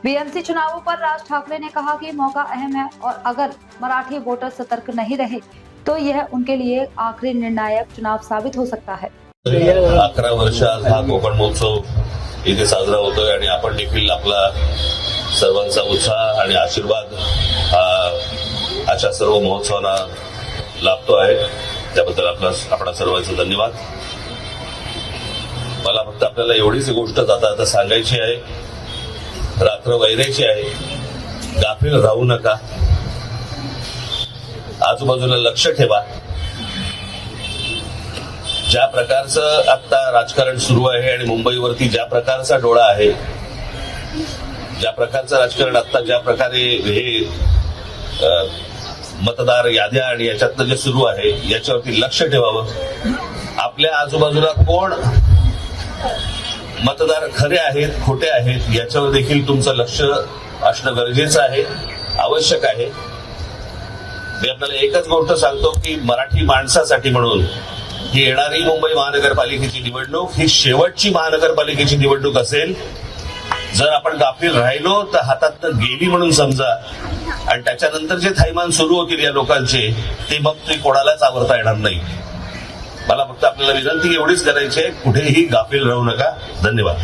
BMC चुनावों पर राज ठाकरे ने कहा कि मौका अहम है और अगर मराठी वोटर सतर्क नहीं रहे तो यह उनके लिए आखिरी निर्णायक चुनाव साबित हो सकता है। 11 वर्षात हा कोकण महोत्सव इथे साजरा होतोय आणि आपण देखील आपला सर्वांचा उत्साह आणि आशीर्वाद अशा सर्व महोत्सवांना लाभतो आहे। त्याबद्दल आपणा सर्वांचा धन्यवाद। मला फक्त आपल्याला एवढीच गोष्ट आता सांगायची आहे, रात्र वैरायची आहे, गाफील राहू नका, आजूबाजूला लक्ष ठेवा। ज्या प्रकारचं आता राजकारण सुरू आहे आणि मुंबईवरती ज्या प्रकारचा डोळा आहे, ज्या प्रकारचं राजकारण आता ज्या प्रकारे हे मतदार याद्या आणि याच्यातलं जे सुरू आहे याच्यावरती लक्ष ठेवावं। आपल्या आजूबाजूला कोण मतदार खरे आहेत खोटे आहेत याच्यावर देखील तुमचं लक्ष असणं गरजेचं आहे, आवश्यक आहे। मी आपल्याला एकच गोष्ट सांगतो की मराठी माणसासाठी म्हणून ही येणारी मुंबई महानगरपालिकेची निवडणूक ही शेवटची महानगरपालिकेची निवडणूक असेल। जर आपण गाफील राहिलो तर हातातनं गेली म्हणून समजा आणि त्याच्यानंतर जे थैमान सुरू होतील या लोकांचे ते मग ते कोणालाच आवरता येणार नाही। मला फक्त आपल्याला विनंती एवढीच करायची आहे, कुठेही गाफील राहू नका। धन्यवाद।